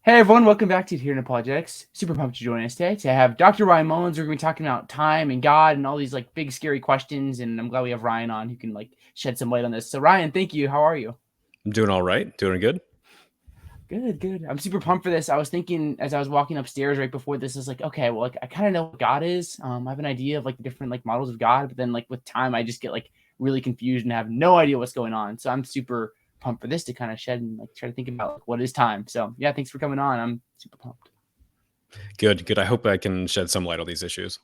Hey everyone, welcome back to Here in Apologetics. Super pumped to join us today. To have Dr. Ryan Mullins, we're going to be talking about time and God and all these like big scary questions. And I'm glad we have Ryan on who can like shed some light on this. So Ryan, thank you. How are you? I'm doing all right. Doing good. Good. I'm super pumped for this. I was thinking as I was walking upstairs right before this, is like, okay, well, like I kind of know what God is. I have an idea of like the different like models of God, but then like with time, I just get like really confused and have no idea what's going on. So I'm super pumped for this to kind of shed and like try to think about like, what is time. So yeah, thanks for coming on. I'm super pumped. Good. I hope I can shed some light on these issues.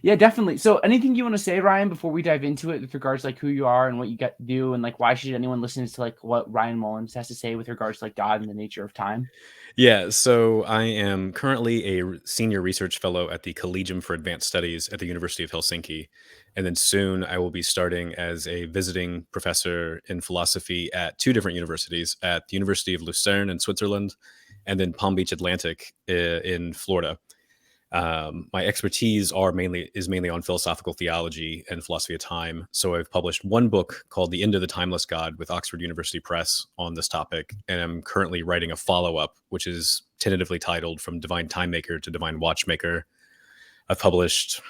Yeah, definitely. So anything you want to say, Ryan, before we dive into it with regards to like who you are and what you got to do and like why should anyone listen to like what Ryan Mullins has to say with regards to like God and the nature of time? Yeah, so I am currently a senior research fellow at the Collegium for Advanced Studies at the University of Helsinki. And then soon I will be starting as a visiting professor in philosophy at two different universities, at the University of Lucerne in Switzerland and then Palm Beach Atlantic in Florida. My expertise is mainly on philosophical theology and philosophy of time. So I've published one book called The End of the Timeless God with Oxford University Press on this topic, and I'm currently writing a follow-up, which is tentatively titled From Divine Time Maker to Divine Watchmaker. I've published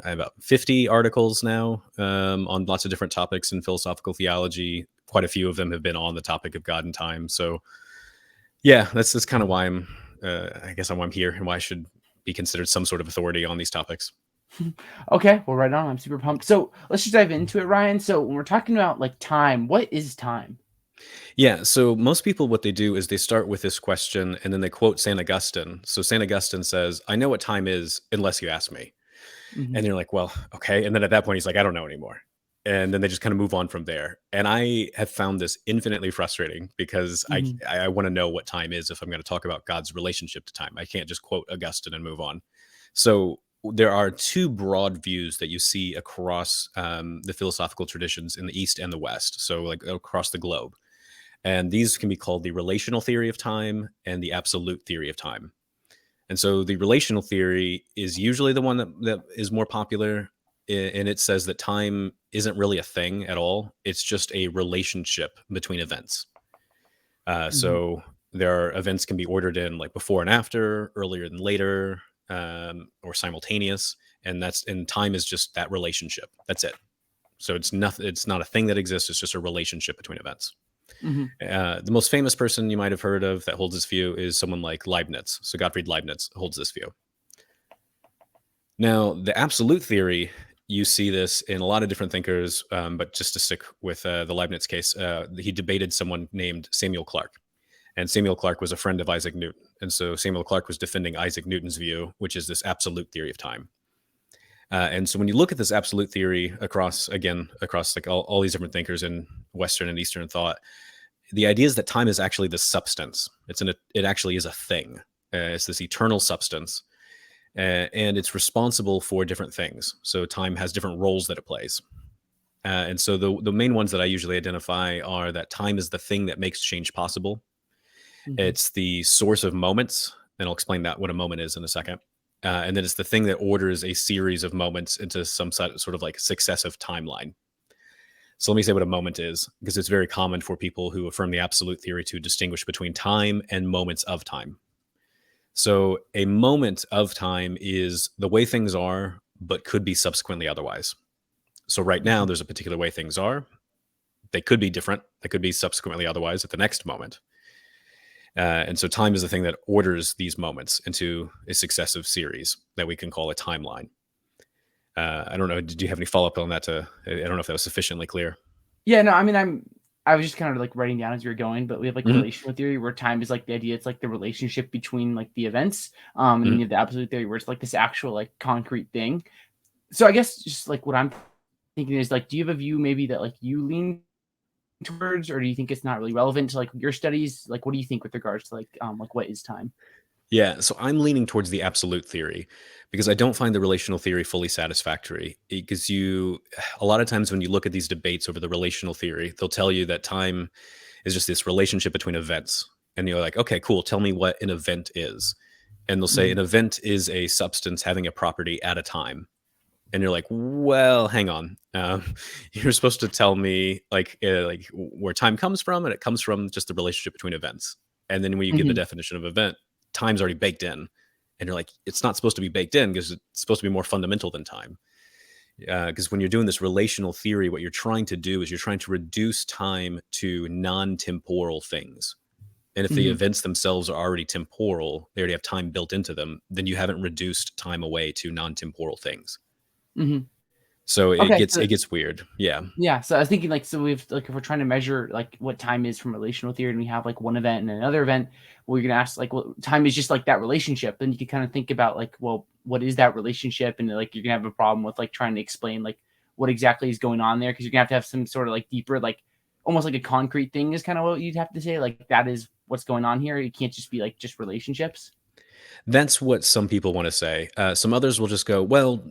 about 50 articles now on lots of different topics in philosophical theology. Quite a few of them have been on the topic of God and time. So yeah, that's kind of why I guess why I'm here and why I should be considered some sort of authority on these topics. Okay, well, right on. I'm super pumped. So let's just dive into it, Ryan. So when we're talking about like time, what is time? Yeah, so most people, what they do is they start with this question and then they quote St. Augustine. So St. Augustine says, I know what time is unless you ask me. Hmm. And you're like, well, okay. And then at that point, he's like, I don't know anymore. And then they just kind of move on from there. And I have found this infinitely frustrating because Hmm. I want to know what time is if I'm going to talk about God's relationship to time. I can't just quote Augustine and move on. So there are two broad views that you see across the philosophical traditions in the East and the West. So like across the globe. And these can be called the relational theory of time and the absolute theory of time. And so the relational theory is usually the one that is more popular. And it says that time isn't really a thing at all. It's just a relationship between events. Hmm. So there are events can be ordered in like before and after, earlier and later, or simultaneous. And time is just that relationship. That's it. So it's nothing. It's not a thing that exists. It's just a relationship between events. Hmm. The most famous person you might have heard of that holds this view is someone like Leibniz. So Gottfried Leibniz holds this view. Now, the absolute theory, you see this in a lot of different thinkers, but just to stick with the Leibniz case, he debated someone named Samuel Clarke. And Samuel Clarke was a friend of Isaac Newton. And so Samuel Clarke was defending Isaac Newton's view, which is this absolute theory of time. And so when you look at this absolute theory across like all these different thinkers in Western and Eastern thought, the idea is that time is actually the substance. It actually is a thing. It's this eternal substance, and it's responsible for different things. So time has different roles that it plays. And so the main ones that I usually identify are that time is the thing that makes change possible. Hmm. It's the source of moments, and I'll explain that what a moment is in a second. And then it's the thing that orders a series of moments into some sort of like successive timeline. So let me say what a moment is, because it's very common for people who affirm the absolute theory to distinguish between time and moments of time. So a moment of time is the way things are, but could be subsequently otherwise. So right now, Hmm. there's a particular way things are. They could be different. They could be subsequently otherwise at the next moment. And so time is the thing that orders these moments into a successive series that we can call a timeline. I don't know. Did you have any follow up on that? I don't know if that was sufficiently clear. Yeah, no, I mean, I was just kind of like writing down as you were going, but we have like Mm-hmm. relational theory where time is like the idea, it's like the relationship between like the events. And then Mm-hmm. you have the absolute theory where it's like this actual like concrete thing. So I guess just like what I'm thinking is like, do you have a view maybe that like you lean towards, or do you think it's not really relevant to like your studies? Like, what do you think with regards to like what is time? Yeah, so I'm leaning towards the absolute theory because I don't find the relational theory fully satisfactory. Because a lot of times when you look at these debates over the relational theory, they'll tell you that time is just this relationship between events. And you're like, okay, cool, tell me what an event is. And they'll say Hmm. an event is a substance having a property at a time. And you're like, well, hang on. You're supposed to tell me like where time comes from, and it comes from just the relationship between events. And then when you give the definition of event, time's already baked in. And you're like, it's not supposed to be baked in because it's supposed to be more fundamental than time. Because when you're doing this relational theory, what you're trying to do is you're trying to reduce time to non-temporal things. And if the events themselves are already temporal, they already have time built into them, then you haven't reduced time away to non-temporal things. So it Okay, gets weird. Yeah. Yeah, so I was thinking like, so we've like, if we're trying to measure like what time is from relational theory, and we have like one event and another event, we're gonna ask like, well, time is just like that relationship. Then you can kind of think about like, well, what is that relationship? And like, you're gonna have a problem with like trying to explain like what exactly is going on there, because you're gonna have to have some sort of like deeper, like almost like a concrete thing is kind of what you'd have to say. Like that is what's going on here. It can't just be like just relationships. That's what some people want to say. Some others will just go, well,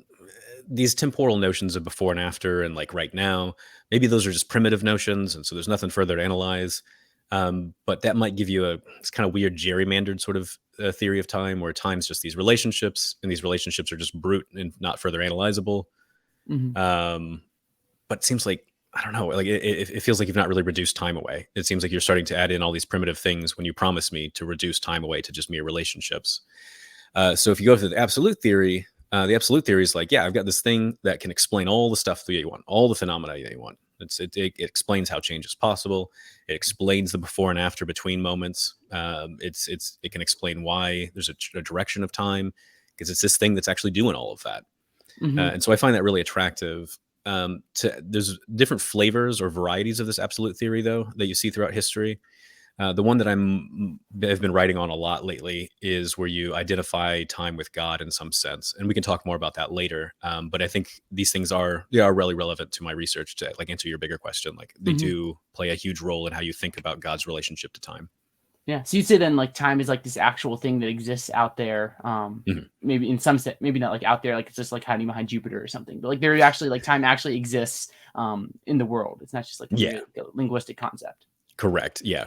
these temporal notions of before and after and like right now, maybe those are just primitive notions. And so there's nothing further to analyze. But that might give you it's kind of weird gerrymandered sort of theory of time, where time's just these relationships, and these relationships are just brute and not further analyzable. But it seems like, I don't know, like it feels like you've not really reduced time away. It seems like you're starting to add in all these primitive things when you promise me to reduce time away to just mere relationships. So if you go to the absolute theory is like, yeah, I've got this thing that can explain all the stuff that you want, all the phenomena that you want. It explains how change is possible. It explains the before and after between moments. It can explain why there's a direction of time, because it's this thing that's actually doing all of that. And so I find that really attractive. There's different flavors or varieties of this absolute theory, though, that you see throughout history. The one that I've been writing on a lot lately is where you identify time with God in some sense, and we can talk more about that later. But I think these things are really relevant to my research to like answer your bigger question. Like they do play a huge role in how you think about God's relationship to time. Yeah. So you'd say then like time is like this actual thing that exists out there. Maybe in some sense, maybe not like out there, like it's just like hiding behind Jupiter or something, but like there actually like time actually exists in the world. It's not just like a linguistic concept. Correct. Yeah.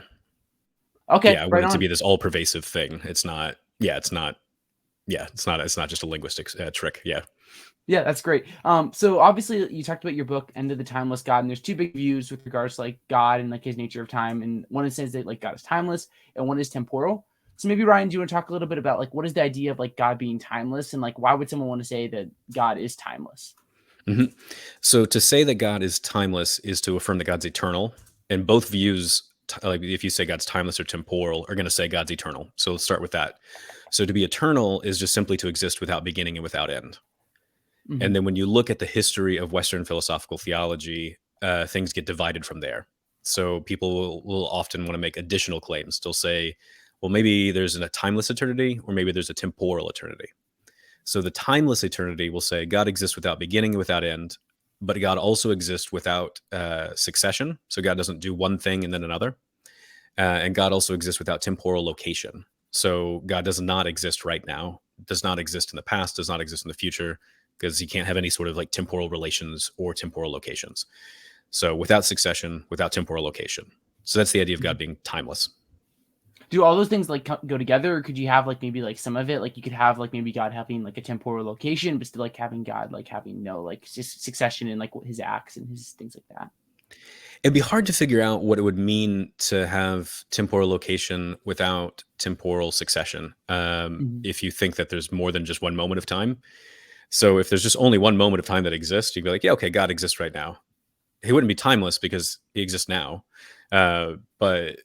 Okay. Yeah. I want it to be this all pervasive thing. It's not just a linguistic trick. Yeah. Yeah, that's great. So obviously you talked about your book, End of the Timeless God, and there's two big views with regards to like God and like his nature of time. And one says that like God is timeless and one is temporal. So maybe Ryan, do you want to talk a little bit about like what is the idea of like God being timeless, and like why would someone want to say that God is timeless? So to say that God is timeless is to affirm that God's eternal. And both views, like if you say God's timeless or temporal, are going to say God's eternal. So let's start with that. So to be eternal is just simply to exist without beginning and without end. And then when you look at the history of Western philosophical theology, things get divided from there. So people will often want to make additional claims. They'll say, well, maybe there's a timeless eternity, or maybe there's a temporal eternity. So the timeless eternity will say God exists without beginning and without end, but God also exists without succession. So God doesn't do one thing and then another. And God also exists without temporal location. So God does not exist right now, does not exist in the past, does not exist in the future, because he can't have any sort of like temporal relations or temporal locations. So without succession, without temporal location. So that's the idea of God being timeless. Do all those things like go together, or could you have like maybe like some of it, like you could have like maybe God having like a temporal location, but still like having God like having no like succession in like his acts and his things like that? It'd be hard to figure out what it would mean to have temporal location without temporal succession. If you think that there's more than just one moment of time. So if there's just only one moment of time that exists, you'd be like, yeah, okay, God exists right now. He wouldn't be timeless because he exists now. But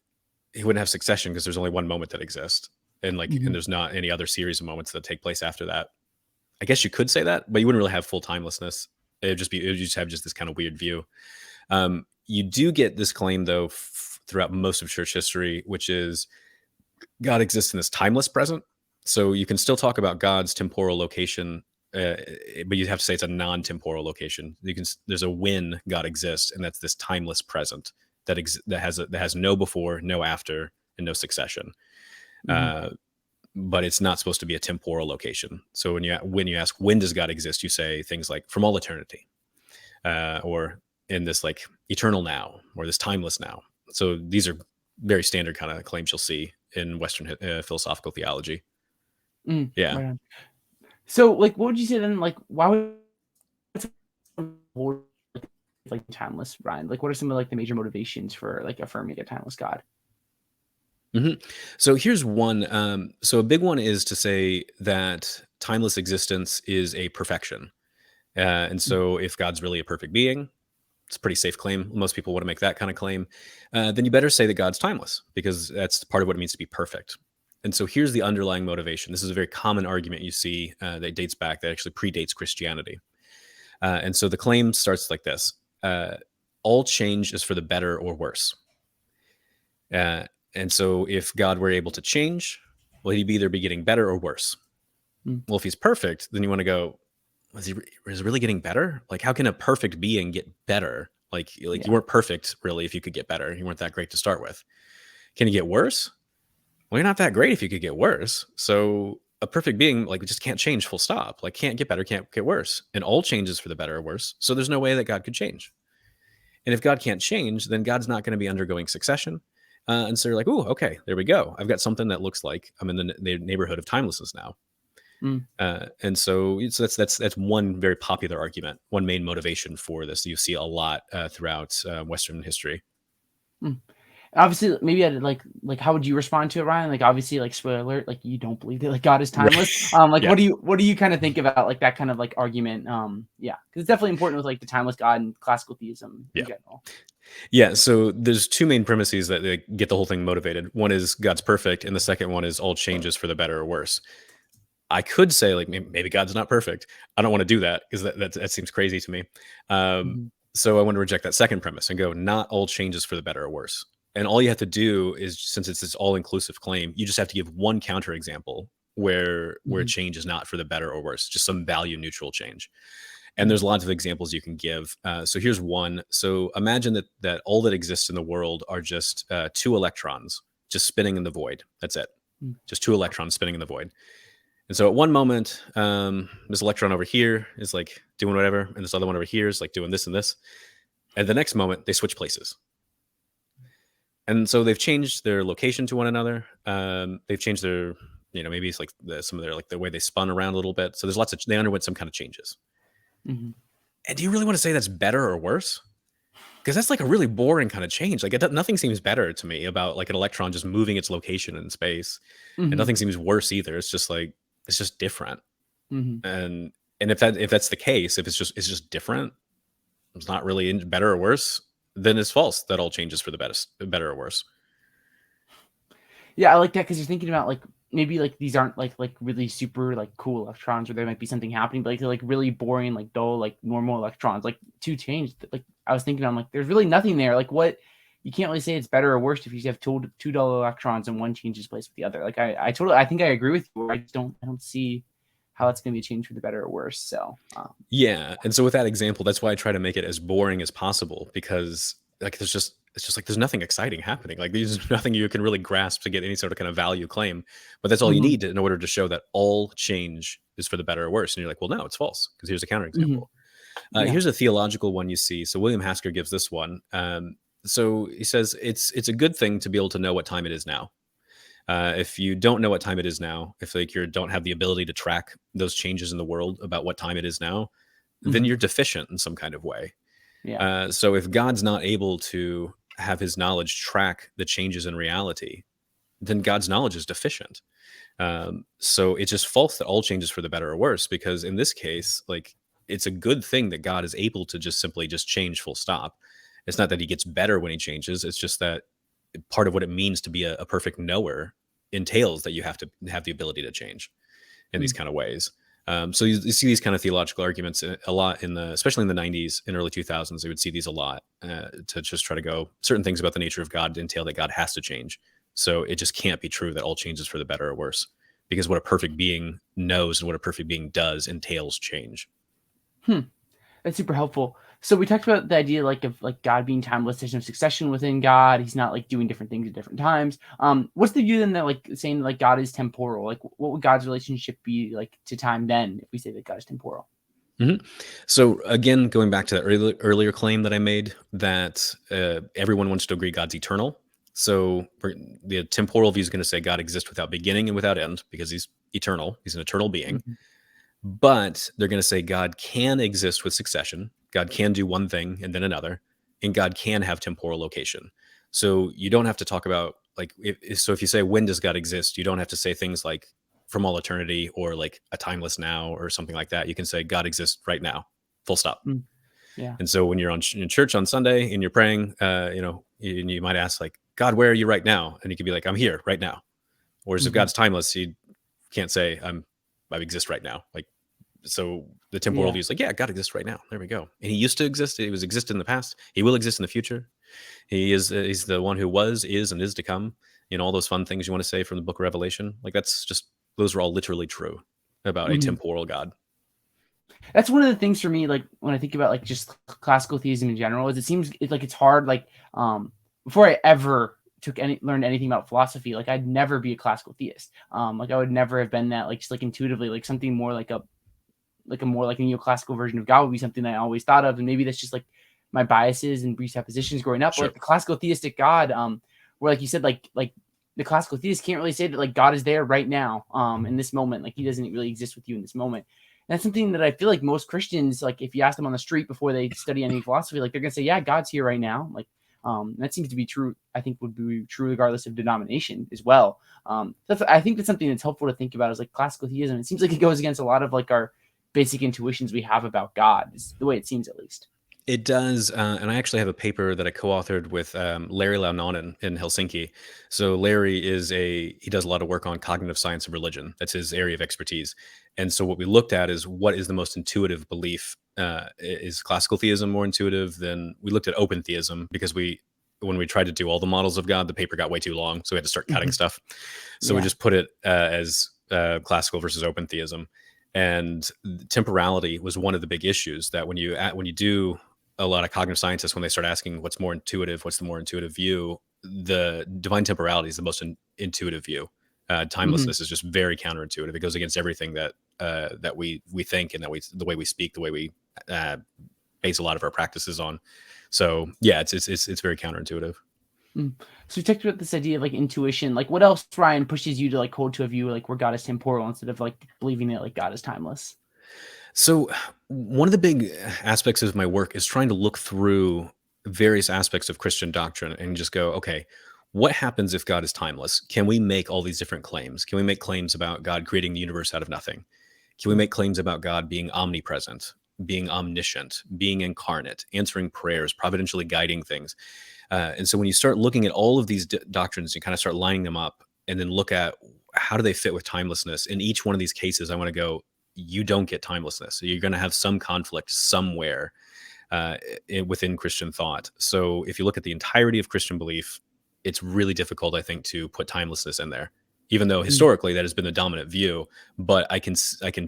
he wouldn't have succession because there's only one moment that exists. And and there's not any other series of moments that take place after that. I guess you could say that, but you wouldn't really have full timelessness. It would just have this kind of weird view. You do get this claim though throughout most of church history, which is God exists in this timeless present. So you can still talk about God's temporal location, but you have to say it's a non-temporal location. There's a when God exists, and that's this timeless present that has no before, no after, and no succession. But it's not supposed to be a temporal location. So when you ask when does God exist, you say things like from all eternity, or in this like eternal now, or this timeless now. So these are very standard kind of claims you'll see in Western philosophical theology. Yeah. Right on. So like, what would you say then? Like, why would like timeless, Ryan? Like, what are some of like the major motivations for like affirming a timeless God? So here's one. So a big one is to say that timeless existence is a perfection. And so if God's really a perfect being, it's a pretty safe claim. Most people want to make that kind of claim. Then you better say that God's timeless, because that's part of what it means to be perfect. And so here's the underlying motivation. This is a very common argument you see that dates back, that actually predates Christianity. And so the claim starts like this: all change is for the better or worse. And so if God were able to change, well, he'd either be getting better or worse. Well, if he's perfect, then you want to go, is he really getting better? Like, how can a perfect being get better? Like you weren't perfect, really, if you could get better. You weren't that great to start with. Can you get worse? Well, you're not that great if you could get worse. So a perfect being, like, just can't change, full stop. Like, can't get better, can't get worse. And all changes for the better or worse. So there's no way that God could change. And if God can't change, then God's not going to be undergoing succession. And so you're like, oh, okay, there we go. I've got something that looks like I'm in the neighborhood of timelessness now. And so that's one very popular argument, one main motivation for this. You see a lot throughout Western history. Obviously, maybe like how would you respond to it, Ryan? Like, obviously, like, spoiler alert, like, you don't believe that like God is timeless. Like, Yeah. what do you kind of think about like that kind of like argument? Yeah, because it's definitely important with like the timeless God and classical theism in general. Yeah, so there's two main premises that get the whole thing motivated. One is God's perfect, and the second one is all changes for the better or worse. I could say, like, maybe God's not perfect. I don't want to do that, because that seems crazy to me. So I want to reject that second premise and go, not all changes for the better or worse. And all you have to do is, since it's this all-inclusive claim, you just have to give one counterexample where change is not for the better or worse, just some value neutral change. And there's lots of examples you can give. So here's one. So imagine that all that exists in the world are just two electrons just spinning in the void. That's it. Just two electrons spinning in the void. And so at one moment, this electron over here is like doing whatever, and this other one over here is like doing this and this. And the next moment, they switch places. And so they've changed their location to one another. They've changed their, maybe it's like some of their, like the way they spun around a little bit. So they underwent some kind of changes. And do you really want to say that's better or worse? Because that's like a really boring kind of change. Like, nothing seems better to me about like an electron just moving its location in space. And nothing seems worse either. It's just like, it's just different. And if that's the case, if it's just different, it's not really better or worse, then it's false that all changes for the better or worse. Yeah, I like that, because you're thinking about like maybe like these aren't like really super like cool electrons, or there might be something happening, but like they're like really boring, like dull, like normal electrons, like two changed. Like I was thinking, I'm like, there's really nothing there. Like, what, you can't really say it's better or worse if you have two dull electrons and one changes place with the other. Like I think I agree with you. I don't see how that's going to be a change for the better or worse. So yeah, and so with that example, that's why I try to make it as boring as possible, because like it's just like there's nothing exciting happening. Like, there's nothing you can really grasp to get any sort of kind of value claim. But that's all you need in order to show that all change is for the better or worse. And you're like, well, no, it's false, because here's a counterexample. Here's a theological one you see. So William Hasker gives this one. So he says it's a good thing to be able to know what time it is now. If you don't know what time it is now, if like you don't have the ability to track those changes in the world about what time it is now, then you're deficient in some kind of way. So if God's not able to have his knowledge track the changes in reality, then God's knowledge is deficient. So it's just false that all changes for the better or worse, because in this case, like, it's a good thing that God is able to just simply change, full stop. It's not that he gets better when he changes. It's just that part of what it means to be a perfect knower entails that you have to have the ability to change in these kind of ways. So you see these kind of theological arguments a lot especially in the 90s and early 2000s. You would see these a lot to just try to go, certain things about the nature of God entail that God has to change. So it just can't be true that all changes for the better or worse, because what a perfect being knows and what a perfect being does entails change. That's super helpful. So we talked about the idea like of like God being timeless. There's no succession within God. He's not like doing different things at different times. What's the view then that like saying like God is temporal? Like, what would God's relationship be like to time then if we say that God is temporal? So again, going back to that earlier claim that I made, that everyone wants to agree God's eternal. So the temporal view is going to say God exists without beginning and without end, because he's eternal. He's an eternal being. But they're going to say God can exist with succession. God can do one thing and then another, and God can have temporal location. So you don't have to talk about like so if you say when does God exist, you don't have to say things like from all eternity or like a timeless now or something like that. You can say God exists right now, full stop. Mm, yeah. And so when you're in church on Sunday and you're praying, you might ask like, God, where are you right now? And you can be like, I'm here right now. Whereas if Hmm. God's timeless, you can't say I exist right now. Like, so the temporal Yeah. view is like, yeah, God exists right now. There we go. And he used to exist. He was exist in the past. He will exist in the future. He's the one who was, is, and is to come. All those fun things you want to say from the book of Revelation. Like those are all literally true about a Hmm. temporal God. That's one of the things for me, like when I think about like just classical theism in general, is it seems like it's hard. Like before I ever learned anything about philosophy, like I'd never be a classical theist. Like I would never have been that. Like just like intuitively, like something more like a more like a neoclassical version of God would be something I always thought of, and maybe that's just like my biases and presuppositions growing up. Or Sure. like the classical theistic God, where like you said, like the classical theist can't really say that like God is there right now, in this moment, like he doesn't really exist with you in this moment. And that's something that I feel like most Christians, like if you ask them on the street before they study any philosophy, like they're gonna say, yeah, God's here right now. Like that seems to be true. I think would be true regardless of denomination as well. I think that's something that's helpful to think about is like classical theism. It seems like it goes against a lot of like our basic intuitions we have about God, is the way it seems at least. It does, and I actually have a paper that I co-authored with Larry Launonen in Helsinki. So Larry he does a lot of work on cognitive science and religion. That's his area of expertise. And so what we looked at is what is the most intuitive belief. Is classical theism more intuitive than we looked at open theism because when we tried to do all the models of God, the paper got way too long, so we had to start cutting stuff. So we Yeah. just put it as classical versus open theism. And temporality was one of the big issues that when you do a lot of cognitive scientists, when they start asking what's the more intuitive view, the divine temporality is the most intuitive view. Hmm. Timelessness is just very counterintuitive. It goes against everything that we think and the way we speak, the way we uh, base a lot of our practices on. So yeah, it's very counterintuitive. Mm. So we talked about this idea of like intuition. Like what else, Ryan, pushes you to like hold to a view like where God is temporal instead of like believing that like God is timeless? So, one of the big aspects of my work is trying to look through various aspects of Christian doctrine and just go, okay, what happens if God is timeless? Can we make all these different claims? Can we make claims about God creating the universe out of nothing? Can we Mm. make claims about God being omnipresent, being omniscient, being incarnate, answering prayers, providentially guiding things? And so, when you start looking at all of these doctrines, you kind of start lining them up and then look at how do they fit with timelessness. In each one of these cases, I want to go, you don't get timelessness. So you're going to have some conflict somewhere within Christian thought. So if you look at the entirety of Christian belief, it's really difficult, I think, to put timelessness in there, even though Mm. historically that has been the dominant view. But I can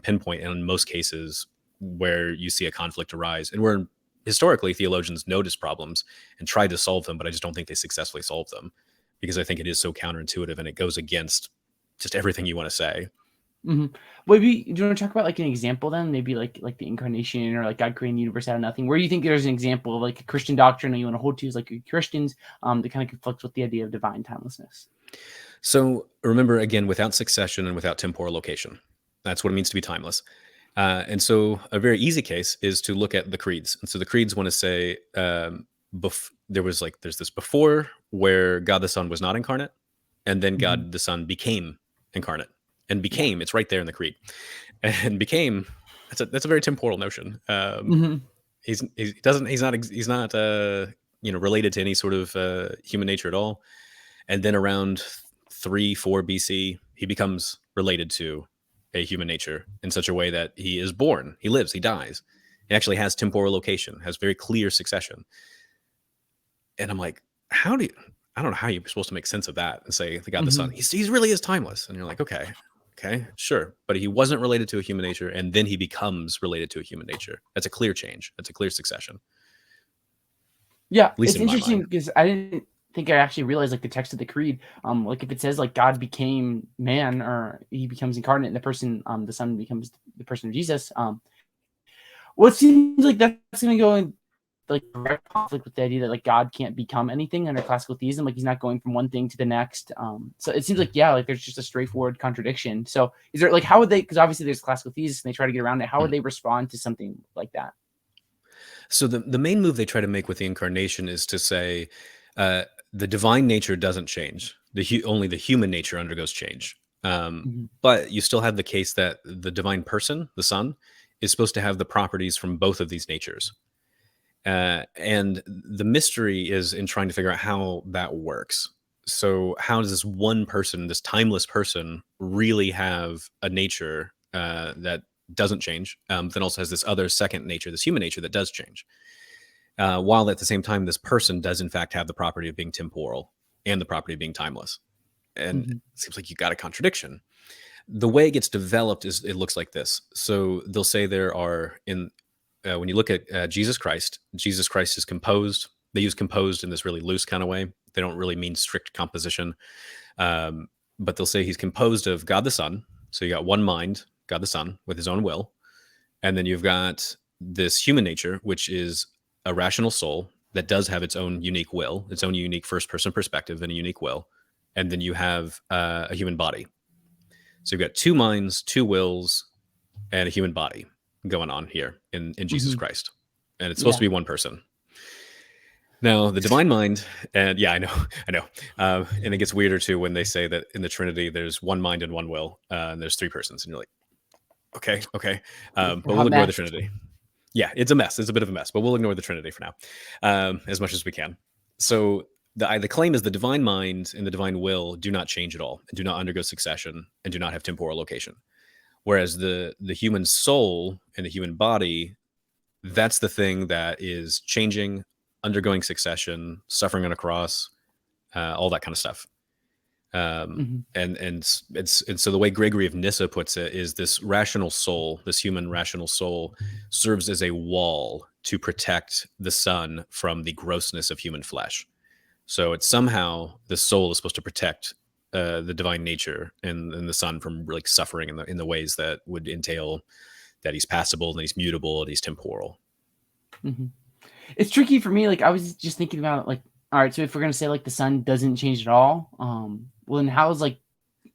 pinpoint in most cases where you see a conflict arise, and where historically theologians notice problems and try to solve them, but I just don't think they successfully solve them because I think it is so counterintuitive and it goes against just everything you want to say. Hmm. Maybe do you want to talk about like an example then? Maybe like the incarnation or like God creating the universe out of nothing. Where do you think there's an example of like a Christian doctrine that you want to hold to as like Christians that kind of conflicts with the idea of divine timelessness? So remember, again, without succession and without temporal location. That's what it means to be timeless. And so a very easy case is to look at the creeds. And so the creeds want to say there's this before where God the Son was not incarnate, and then Hmm. God the Son became incarnate. And Yeah. became, it's right there in the creed. And became, that's a very temporal notion. Hmm. He's not related to any sort of human nature at all. And then around 3-4 BC, he becomes related to a human nature in such a way that he is born, he lives, he dies. He actually has temporal location, has very clear succession. And I'm like, I don't know how you're supposed to make sense of that and say the God the Son, Hmm. he's really is timeless. And you're like, okay, sure. But he wasn't related to a human nature, and then he becomes related to a human nature. That's a clear change. That's a clear succession, Yeah, at least it's in my interesting mind. because I didn't think I actually realized like the text of the creed. Like if it says like God became man or he becomes incarnate and the person, the son becomes the person of Jesus. Well, it seems like that's going to go in like direct conflict with the idea that like God can't become anything under classical theism. Like he's not going from one thing to the next. So it seems like yeah, like there's just a straightforward contradiction. So is there like how would they? Because obviously there's classical theists and they try to get around it. How would Mm. they respond to something like that? So the main move they try to make with the incarnation is to say the divine nature doesn't change. only the human nature undergoes change. Mhm. But you still have the case that the divine person, the Son, is supposed to have the properties from both of these natures. And the mystery is in trying to figure out how that works. So, how does this one person, this timeless person, really have a nature that doesn't change, then also has this other second nature, this human nature that does change? While at the same time, this person does in fact have the property of being temporal and the property of being timeless. And it Mhm. seems like you got a contradiction. The way it gets developed is it looks like this. So they'll say there are when you look at Jesus Christ is composed. They use composed in this really loose kind of way. They don't really mean strict composition, um, but they'll say he's composed of God the Son. So you got one mind, God the Son, with his own will, and then you've got this human nature, which is a rational soul that does have its own unique will, its own unique first person perspective, and a unique will, and then you have a human body. So you've got two minds, two wills, and a human body going on here in Jesus Mhm. Christ. And it's supposed to Yeah. be one person. Now, the divine mind, and yeah, I know, I know. And it gets weirder too when they say that in the Trinity, there's one mind and one will, and there's three persons. And you're like, okay, okay. It's a But we'll hot ignore the mess. Trinity. Yeah, it's a mess. It's a bit of a mess, but we'll ignore the Trinity for now, as much as we can. So the claim is the divine mind and the divine will do not change at all, and do not undergo succession, and do not have temporal location. Whereas the human soul and the human body, that's the thing that is changing, undergoing succession, suffering on a cross, all that kind of stuff. Mhm. And so the way Gregory of Nyssa puts it is this rational soul, this human rational soul, serves as a wall to protect the Son from the grossness of human flesh. So it's somehow the soul is supposed to protect the divine nature and the Son from like suffering in the ways that would entail that he's passible and he's mutable and he's temporal. Mhm. It's tricky for me. Like I was just thinking about like, all right, so if we're gonna say like the Son doesn't change at all, well then how's like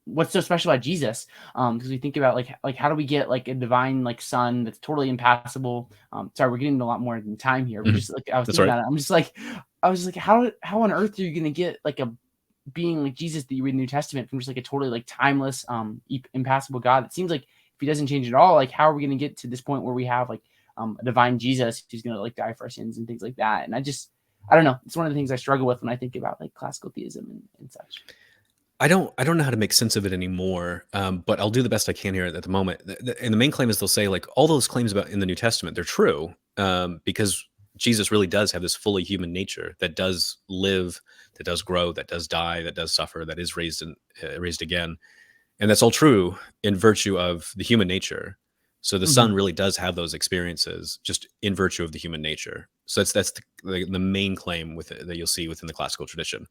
what's so special about Jesus? Because we think about like how do we get like a divine like Son that's totally impassible? Sorry, we're getting a lot more than time here, but Mhm. just like I was That's thinking right. about it, I was just like, how on earth are you gonna get like a being like Jesus that you read in the New Testament from just like a totally like timeless, impassible God? It seems like if he doesn't change at all, like how are we gonna get to this point where we have like a divine Jesus who's gonna like die for our sins and things like that? And I don't know. It's one of the things I struggle with when I think about like classical theism and such. I don't know how to make sense of it anymore, but I'll do the best I can here at the moment. And the main claim is they'll say like all those claims about in the New Testament they're true, because Jesus really does have this fully human nature that does live, that does grow, that does die, that does suffer, that is raised again, and that's all true in virtue of the human nature. So the Hmm. Son really does have those experiences just in virtue of the human nature. So that's the main claim with it, that you'll see within the classical tradition.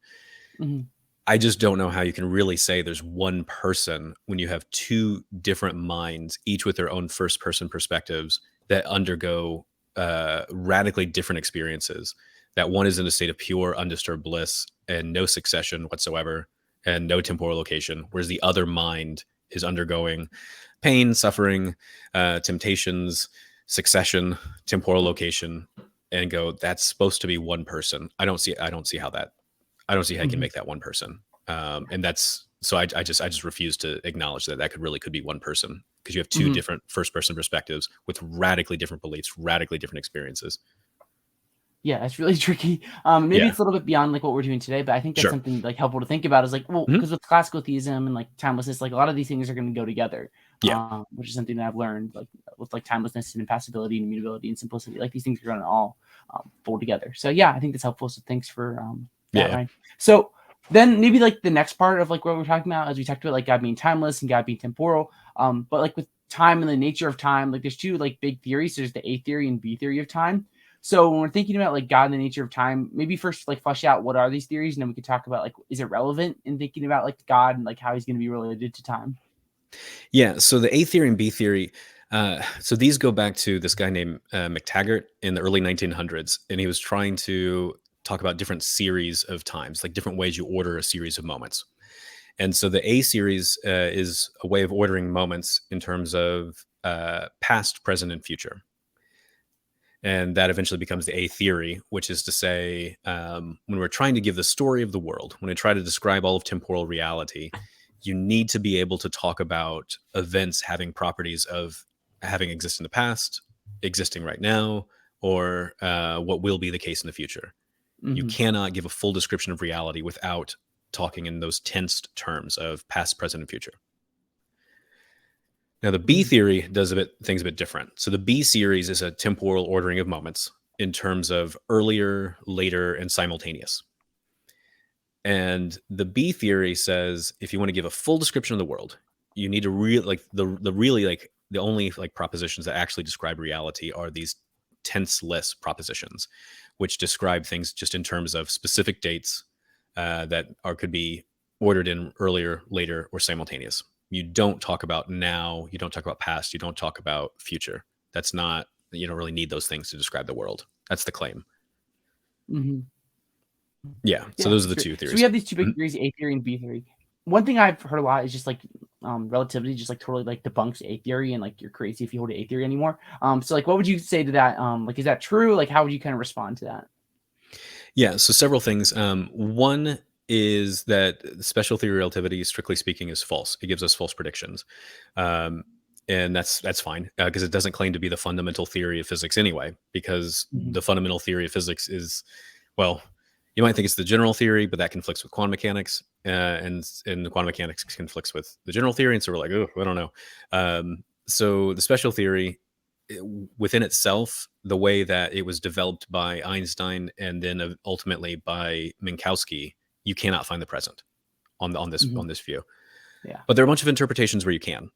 Hmm. I just don't know how you can really say there's one person when you have two different minds, each with their own first person perspectives that undergo radically different experiences. That one is in a state of pure, undisturbed bliss and no succession whatsoever and no temporal location, whereas the other mind is undergoing pain, suffering, temptations, succession, temporal location, and go, that's supposed to be one person. I don't see how I can Hmm. make that one person. And that's so I just refuse to acknowledge that could be one person because you have two Hmm. different first person perspectives with radically different beliefs, radically different experiences. Yeah, it's really tricky. Maybe Yeah, it's a little bit beyond like what we're doing today, but I think that's sure. something like helpful to think about. Is like, well, Mhm. because with classical theism and like timelessness, like a lot of these things are going to go together, Yeah, which is something that I've learned. Like with like timelessness and impassibility and immutability and simplicity, like these things are going to all fold together. So yeah, I think that's helpful. So thanks for that, yeah. Ryan. So then maybe like the next part of like what we're talking about, as we talked about like God being timeless and God being temporal, but like with time and the nature of time, like there's two like big theories. There's the A theory and B theory of time. So when we're thinking about like God and the nature of time, maybe first like flesh out what are these theories, and then we could talk about like is it relevant in thinking about like God and like how he's going to be related to time. Yeah, so the A theory and B theory, so these go back to this guy named McTaggart in the early 1900s, and he was trying to talk about different series of times, like different ways you order a series of moments. And so the A series is a way of ordering moments in terms of past, present, and future. And that eventually becomes the A theory, which is to say, when we're trying to give the story of the world, when I try to describe all of temporal reality, you need to be able to talk about events having properties of having existed in the past, existing right now, or what will be the case in the future. You cannot give a full description of reality without talking in those tensed terms of past, present, and future. Now, the B theory does things a bit different. So the B series is a temporal ordering of moments in terms of earlier, later, and simultaneous. And the B theory says if you want to give a full description of the world, you need to the only propositions that actually describe reality are these tenseless propositions, which describe things just in terms of specific dates that could be ordered in earlier, later, or simultaneous. You don't talk about now, you don't talk about past, you don't talk about future. That's not, you don't really need those things to describe the world. That's the claim. Yeah. So those are the two theories. So we have these two big theories, A theory and B theory. One thing I've heard a lot is just like relativity just like totally like debunks A theory, and like you're crazy if you hold to A theory anymore. So like what would you say to that? Like is that true? Like how would you kind of respond to that? Yeah, so several things. One is that special theory relativity, strictly speaking, is false. It gives us false predictions. And that's fine because it doesn't claim to be the fundamental theory of physics anyway, because the fundamental theory of physics is, well, you might think it's the general theory, but that conflicts with quantum mechanics, and the quantum mechanics conflicts with the general theory. And so we're like, oh, I don't know. So the special theory within itself, the way that it was developed by Einstein and then ultimately by Minkowski, you cannot find the present on this view. Yeah. But there are a bunch of interpretations where you can.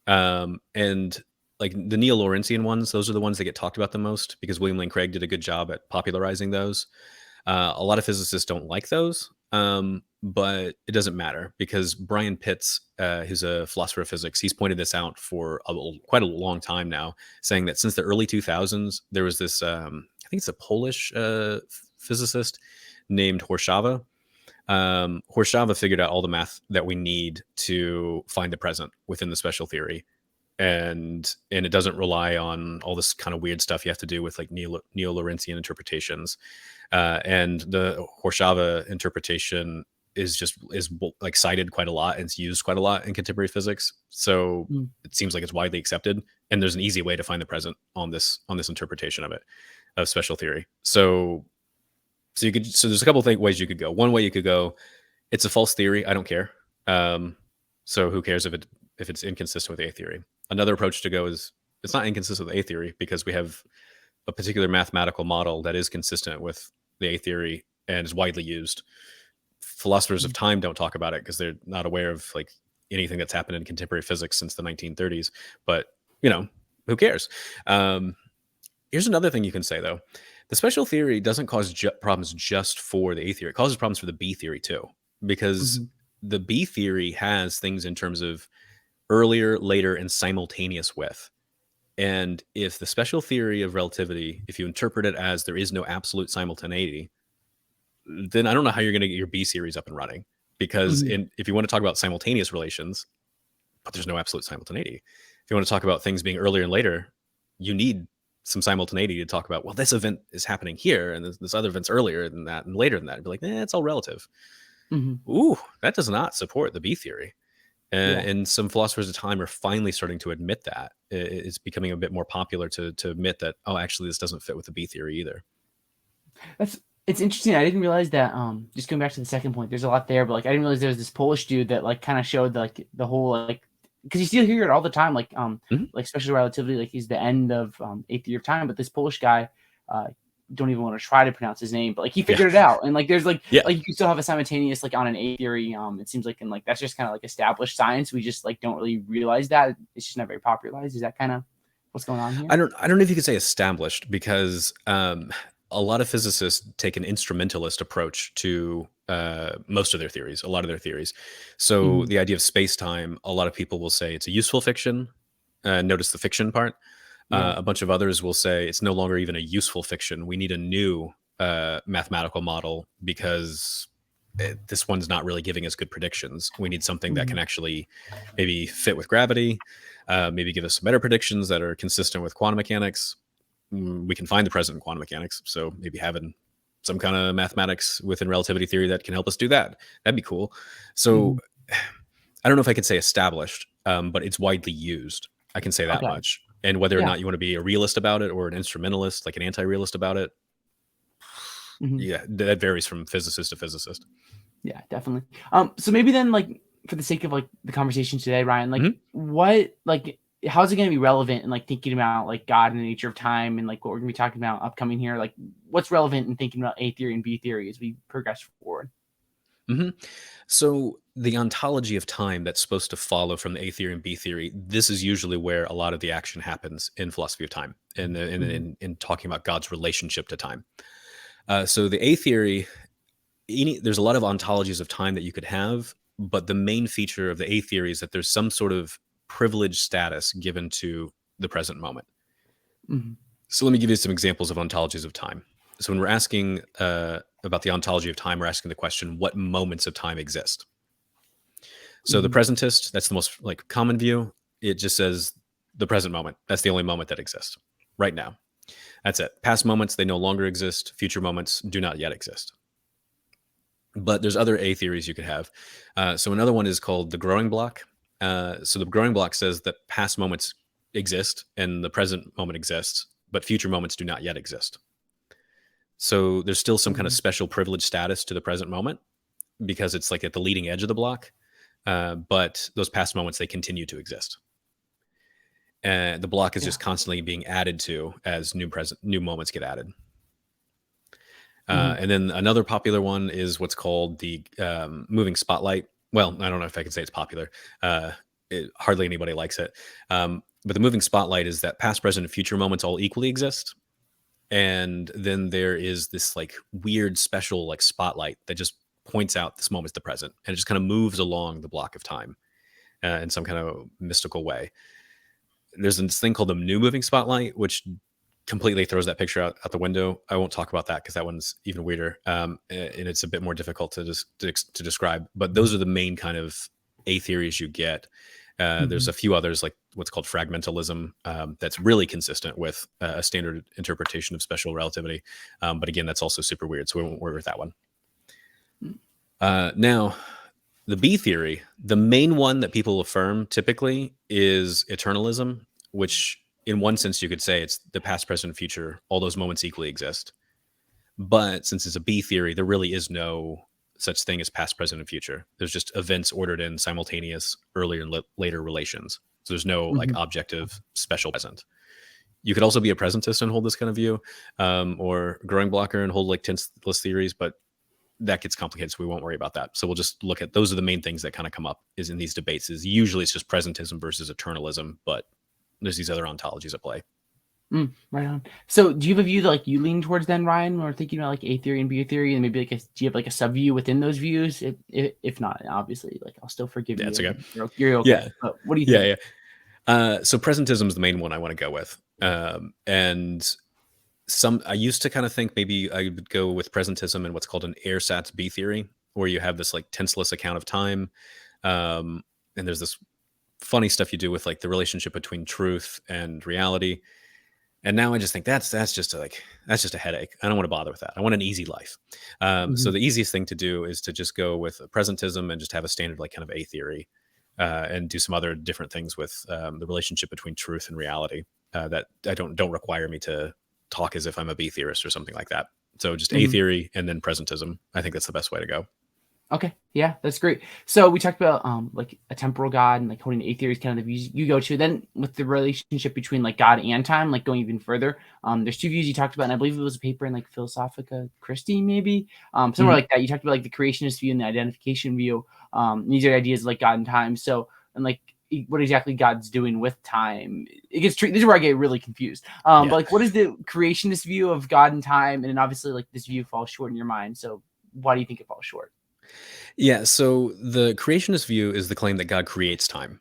And like the neo-Lorentzian ones, those are the ones that get talked about the most because William Lane Craig did a good job at popularizing those. A lot of physicists don't like those, but it doesn't matter because Brian Pitts, who's a philosopher of physics, he's pointed this out for quite a long time now, saying that since the early 2000s, there was this, I think it's a Polish physicist named Horshava. Horshava figured out all the math that we need to find the present within the special theory. And it doesn't rely on all this kind of weird stuff you have to do with like neo-Lorentzian interpretations. And the Horshava interpretation is like cited quite a lot and it's used quite a lot in contemporary physics. So it seems like it's widely accepted. And there's an easy way to find the present on this interpretation of it, of special theory. So there's a couple of ways you could go. One way you could go, it's a false theory. I don't care. So who cares if it's inconsistent with A theory? Another approach to go is it's not inconsistent with A theory because we have a particular mathematical model that is consistent with the A theory and is widely used. Philosophers of time don't talk about it because they're not aware of like anything that's happened in contemporary physics since the 1930s. But who cares? Here's another thing you can say though: the special theory doesn't cause problems just for the A theory; it causes problems for the B theory too, because the B theory has things in terms of earlier, later, and simultaneous with. And if the special theory of relativity, if you interpret it as there is no absolute simultaneity, then I don't know how you're going to get your B series up and running. Because if you want to talk about simultaneous relations, but there's no absolute simultaneity. If you want to talk about things being earlier and later, you need some simultaneity to talk about, well, this event is happening here, and this other event's earlier than that and later than that. It'd be like, it's all relative. Ooh, that does not support the B theory. And some philosophers of time are finally starting to admit that. It's becoming a bit more popular to admit that, oh, actually, this doesn't fit with the B theory either. It's interesting. I didn't realize that. Just going back to the second point, there's a lot there, but like I didn't realize there was this Polish dude that like kind of showed like the whole like because you still hear it all the time, like like special relativity, like he's the end of A theory of time. But this Polish guy, don't even want to try to pronounce his name, but like he figured it out, and like there's like like you can still have a simultaneous like on an A theory. It seems like, and like that's just kind of like established science. We just like don't really realize that it's just not very popularized. Is that kind of what's going on here? I don't know if you could say established because a lot of physicists take an instrumentalist approach to most of their theories, a lot of their theories. So the idea of space-time, a lot of people will say it's a useful fiction. Notice the fiction part. A bunch of others will say it's no longer even a useful fiction. We need a new mathematical model because this one's not really giving us good predictions. We need something that can actually maybe fit with gravity, maybe give us some better predictions that are consistent with quantum mechanics. we can find the present in quantum mechanics. So maybe having some kind of mathematics within relativity theory that can help us do that. That'd be cool. So I don't know if I could say established, but it's widely used. I can say that Okay. much. And whether or Yeah. not you want to be a realist about it or an instrumentalist, like an anti-realist about it, Mhm. yeah, that varies from physicist to physicist. Yeah, definitely. So maybe then, like, for the sake of like the conversation today, Ryan, like, what, like, how's it going to be relevant in like thinking about like God and the nature of time and like what we're going to be talking about upcoming here? Like, what's relevant in thinking about A theory and B theory as we progress forward? So the ontology of time that's supposed to follow from the A theory and B theory, this is usually where a lot of the action happens in philosophy of time and in talking about God's relationship to time. So the A theory, there's a lot of ontologies of time that you could have, but the main feature of the A theory is that there's some sort of privileged status given to the present moment. So let me give you some examples of ontologies of time. So when we're asking about the ontology of time, we're asking the question, what moments of time exist? So the presentist, that's the most like common view. It just says the present moment. That's the only moment that exists right now. That's it. Past moments, they no longer exist. Future moments do not yet exist. But there's other A theories you could have. So another one is called the growing block. So the growing block says that past moments exist and the present moment exists, but future moments do not yet exist. So there's still some kind of special privilege status to the present moment because it's like at the leading edge of the block. But those past moments, they continue to exist. The block is just constantly being added to as new moments get added. And then another popular one is what's called the moving spotlight. Well, I don't know if I can say it's popular. Hardly anybody likes it. But the moving spotlight is that past, present, and future moments all equally exist. And then there is this like weird special like spotlight that just points out this moment's the present. And it just kind of moves along the block of time in some kind of mystical way. There's this thing called the new moving spotlight, which completely throws that picture out the window. I won't talk about that because that one's even weirder. And it's a bit more difficult to describe. But those are the main kind of A theories you get. There's a few others like what's called fragmentalism that's really consistent with a standard interpretation of special relativity. But again, that's also super weird. So we won't worry with that one. Now, the B theory, the main one that people affirm typically is eternalism, which in one sense you could say it's the past, present, and future. All those moments equally exist. But since it's a B theory, there really is no such thing as past, present, and future. There's just events ordered in simultaneous earlier and later relations. So there's no like objective special present. You could also be a presentist and hold this kind of view, or growing blocker and hold like tenseless theories, but that gets complicated, so we won't worry about that. So we'll just look at those are the main things that kind of come up is in these debates. Is usually it's just presentism versus eternalism, but there's these other ontologies at play. Right on. So do you have a view that like you lean towards then, Ryan, or thinking about like A theory and B theory, and maybe like do you have like a sub view within those views? If not, obviously, like I'll still forgive you. That's okay. You're okay. Yeah. But what do you think? Yeah. So presentism is the main one I want to go with, and I used to kind of think maybe I would go with presentism and what's called an ersatz B theory, where you have this like tenseless account of time, and there's this funny stuff you do with like the relationship between truth and reality. And now I just think that's just a headache. I don't want to bother with that. I want an easy life. So the easiest thing to do is to just go with presentism and just have a standard like kind of A theory, and do some other different things with the relationship between truth and reality that I don't require me to talk as if I'm a B theorist or something like that. So just A theory and then presentism. I think that's the best way to go. Okay. Yeah, that's great. So we talked about like a temporal God and like holding A theory is kind of the views you go to. Then with the relationship between like God and time, like going even further, there's two views you talked about, and I believe it was a paper in like Philosophica Christi, maybe somewhere like that. You talked about like the creationist view and the identification view. These are ideas like God and time. So and like what exactly God's doing with time. It gets this is where I get really confused. But like what is the creationist view of God and time? And then obviously like this view falls short in your mind. So why do you think it falls short? Yeah, so the creationist view is the claim that God creates time.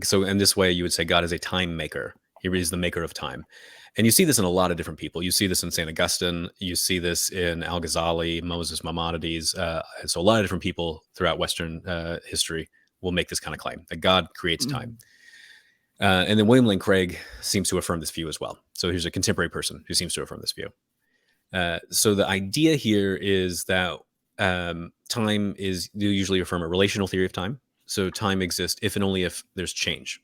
So in this way, you would say God is a time maker. He is the maker of time. And you see this in a lot of different people. You see this in St. Augustine. You see this in Al-Ghazali, Moses Maimonides. So a lot of different people throughout Western history will make this kind of claim that God creates time. And then William Lane Craig seems to affirm this view as well. So here's a contemporary person who seems to affirm this view. So the idea here is that time is, you usually affirm a relational theory of time. So time exists if and only if there's change.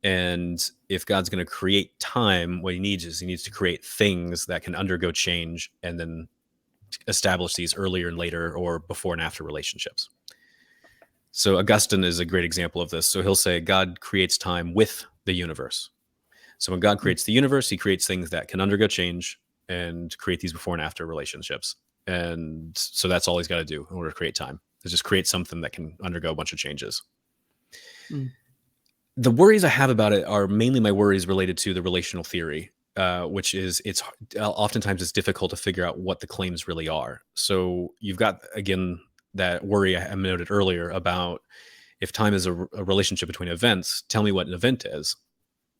And if God's going to create time, what he needs to create things that can undergo change and then establish these earlier and later or before and after relationships. So Augustine is a great example of this. So he'll say God creates time with the universe. So when God creates the universe, he creates things that can undergo change and create these before and after relationships. And so that's all he's got to do in order to create time, is just create something that can undergo a bunch of changes. The worries I have about it are mainly my worries related to the relational theory, which is oftentimes it's difficult to figure out what the claims really are. So you've got, again, that worry I noted earlier about if time is a relationship between events, tell me what an event is.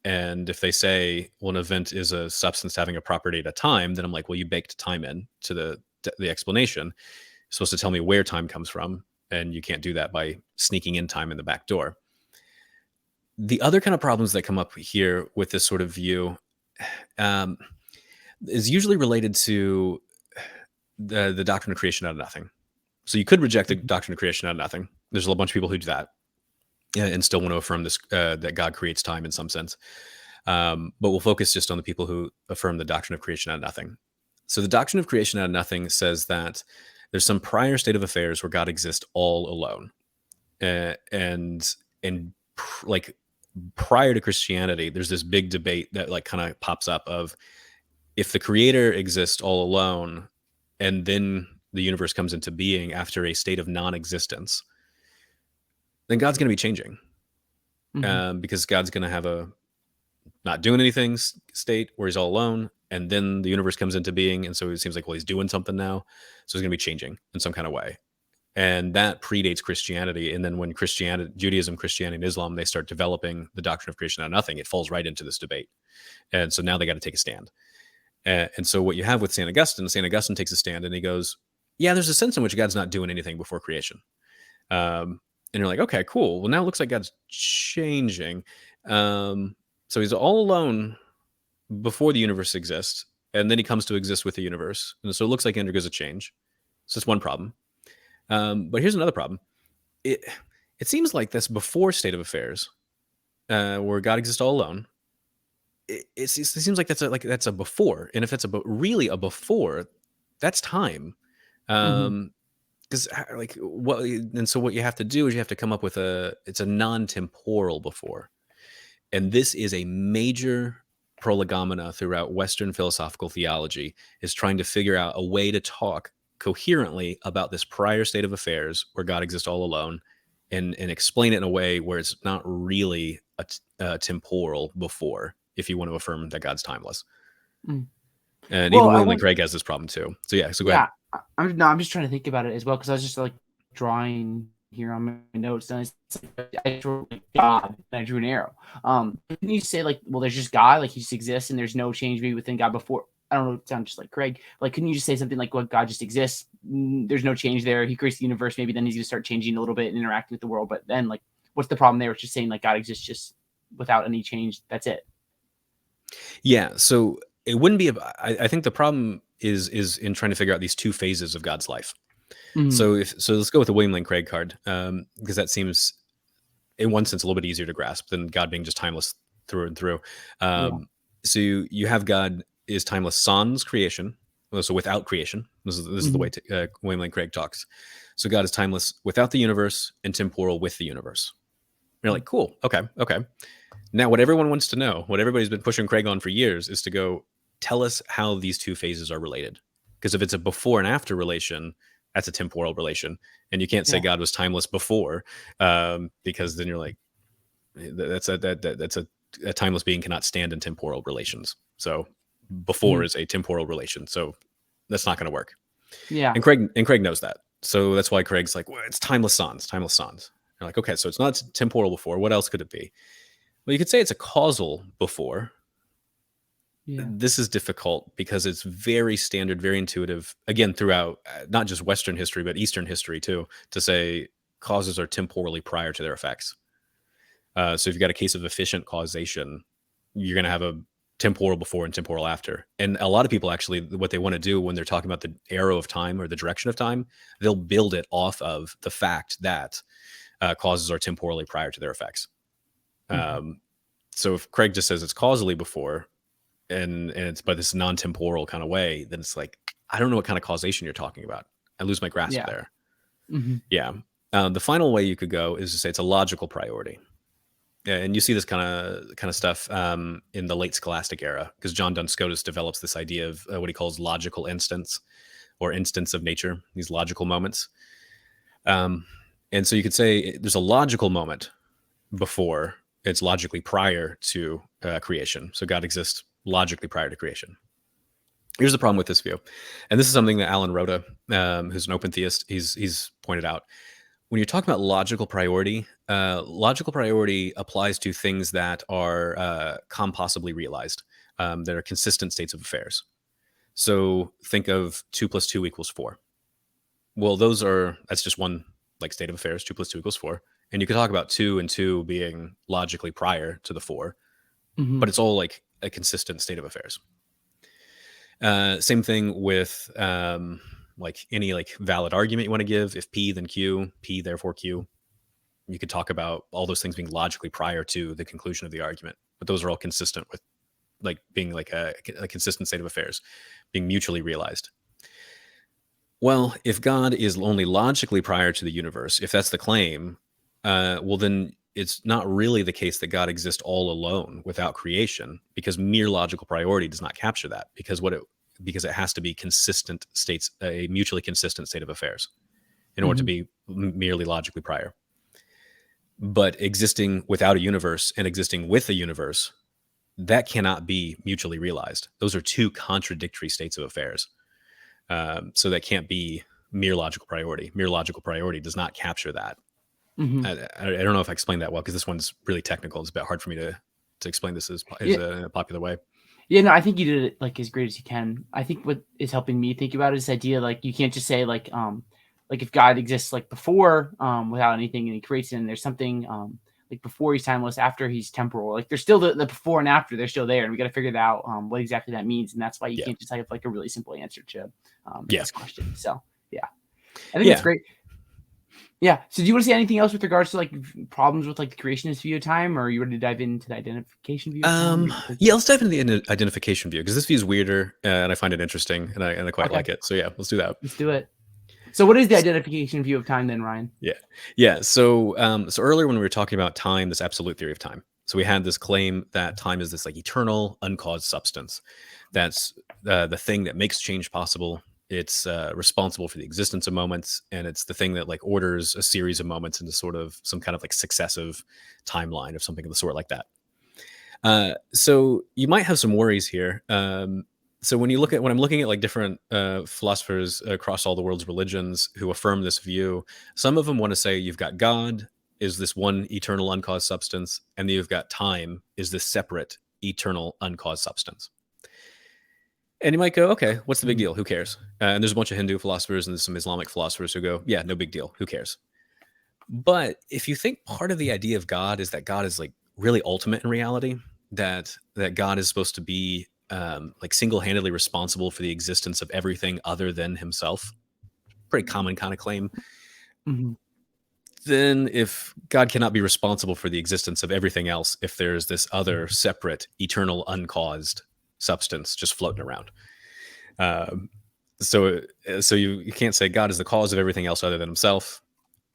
And if they say, well, an event is a substance having a property at a time, then I'm like, well, you baked time in to the explanation. You're supposed to tell me where time comes from, and you can't do that by sneaking in time in the back door. The other kind of problems that come up here with this sort of view is usually related to the doctrine of creation out of nothing. So you could reject the doctrine of creation out of nothing. There's a bunch of people who do that and still want to affirm this, that God creates time in some sense. But we'll focus just on the people who affirm the doctrine of creation out of nothing. So the doctrine of creation out of nothing says that there's some prior state of affairs where God exists all alone. Like prior to Christianity, there's this big debate that like kind of pops up of if the creator exists all alone and then the universe comes into being after a state of non-existence, then God's going to be changing. Because God's going to have a not doing anything state where he's all alone, and then the universe comes into being, and so it seems like, well, he's doing something now, so he's going to be changing in some kind of way. And that predates Christianity. And then when Judaism, Christianity, and Islam, they start developing the doctrine of creation out of nothing, it falls right into this debate. And so now they got to take a stand. And so what you have with St. Augustine takes a stand and he goes, yeah, there's a sense in which God's not doing anything before creation. And you're like, okay, cool. Well, now it looks like God's changing. So he's all alone before the universe exists, and then he comes to exist with the universe. And so it looks like he undergoes a change. So that's one problem. But here's another problem. It seems like this before state of affairs, where God exists all alone. It seems like that's a before, and if it's really a before, that's time. Because so what you have to do is you have to come up with it's a non-temporal before, and this is a major prolegomena throughout Western philosophical theology, is trying to figure out a way to talk coherently about this prior state of affairs where God exists all alone, and explain it in a way where it's not really a temporal before, if you want to affirm that God's timeless. And even William Lane Craig has this problem too. So yeah, so go ahead. I'm just trying to think about it as well, because I was just like drawing here on my notes, and I drew like God, and I drew an arrow. Can you say like, well, there's just God, like he just exists, and there's no change maybe within God before? I don't know, it sounds just like Craig. Like, couldn't you just say something like, well, God just exists, there's no change there, he creates the universe, maybe then he's gonna start changing a little bit and interacting with the world, but then like, what's the problem there? It's just saying like God exists just without any change, that's it. Yeah, so it wouldn't be. I think the problem is in trying to figure out these two phases of God's life. So let's go with the William Lane Craig card, because that seems, in one sense, a little bit easier to grasp than God being just timeless through and through. So you have God is timeless sans creation, so without creation. This is the way William Lane Craig talks. So God is timeless without the universe and temporal with the universe. And you're like, cool, okay. Now, what everyone wants to know, what everybody's been pushing Craig on for years, is to go tell us how these two phases are related. Because if it's a before and after relation, that's a temporal relation, and you can't say God was timeless before, because then you're like, that's a timeless being cannot stand in temporal relations. So before is a temporal relation, so that's not going to work. Yeah, and Craig knows that, so that's why Craig's like, well, it's timeless sans. You're like, okay, so it's not temporal before. What else could it be? Well, you could say it's a causal before. This is difficult because it's very standard, very intuitive, again, throughout not just Western history, but Eastern history too, to say causes are temporally prior to their effects. So if you've got a case of efficient causation, you're going to have a temporal before and temporal after. And a lot of people actually, what they want to do when they're talking about the arrow of time or the direction of time, they'll build it off of the fact that causes are temporally prior to their effects. So if Craig just says it's causally before, and it's by this non-temporal kind of way, then it's like, I don't know what kind of causation you're talking about. I lose my grasp there. Yeah. The final way you could go is to say it's a logical priority. Yeah, and you see this kind of stuff in the late Scholastic era, because John Duns Scotus develops this idea of what he calls logical instants, or instants of nature, these logical moments. And so you could say there's a logical moment before, it's logically prior to creation. So God exists logically prior to creation. Here's the problem with this view, and this is something that Alan Rhoda, who's an open theist, he's pointed out. When you're talking about logical priority applies to things that are compossibly realized, that are consistent states of affairs. So think of 2 + 2 = 4. Well, that's just one like state of affairs. 2 + 2 = 4, and you could talk about 2 and 2 being logically prior to the 4, but it's all like a consistent state of affairs. Same thing with like any like valid argument you want to give. If P then Q, P therefore Q, you could talk about all those things being logically prior to the conclusion of the argument, but those are all consistent with like being like a consistent state of affairs, being mutually realized. Well, if God is only logically prior to the universe, if that's the claim, well, then it's not really the case that God exists all alone without creation, because mere logical priority does not capture that, because it has to be consistent states, a mutually consistent state of affairs, in order to be merely logically prior. But existing without a universe and existing with a universe, that cannot be mutually realized. Those are two contradictory states of affairs. So that can't be mere logical priority. Mere logical priority does not capture that. I don't know if I explained that well, because this one's really technical. It's a bit hard for me to explain this in a popular way. Yeah, no, I think you did it like as great as you can. I think what is helping me think about it is this idea, like you can't just say like if God exists like before without anything and he creates it, and there's something like before he's timeless, after he's temporal. Like there's still the before and after, they're still there, and we got to figure out what exactly that means, and that's why you can't just have like a really simple answer to this question. So yeah, I think it's great. Yeah. So do you want to say anything else with regards to like problems with like the creationist view of time, or you ready to dive into the identification view of time? Yeah, let's dive into the identification view, because this view is weirder and I find it interesting, and I quite like it. So yeah, let's do that. Let's do it. So what is the identification view of time then, Ryan? Yeah. So earlier when we were talking about time, this absolute theory of time, so we had this claim that time is this like eternal, uncaused substance. That's the thing that makes change possible. It's responsible for the existence of moments, and it's the thing that like orders a series of moments into sort of some kind of like successive timeline of something of the sort like that. So you might have some worries here. So when I'm looking at like different philosophers across all the world's religions who affirm this view, some of them want to say you've got God is this one eternal uncaused substance, and then you've got time is this separate eternal uncaused substance. And you might go, okay, what's the big deal? Who cares? And there's a bunch of Hindu philosophers and there's some Islamic philosophers who go, yeah, no big deal. Who cares? But if you think part of the idea of God is that God is like really ultimate in reality, that God is supposed to be like single-handedly responsible for the existence of everything other than himself, pretty common kind of claim, then if God cannot be responsible for the existence of everything else, if there's this other separate eternal uncaused substance just floating around, so you can't say God is the cause of everything else other than himself,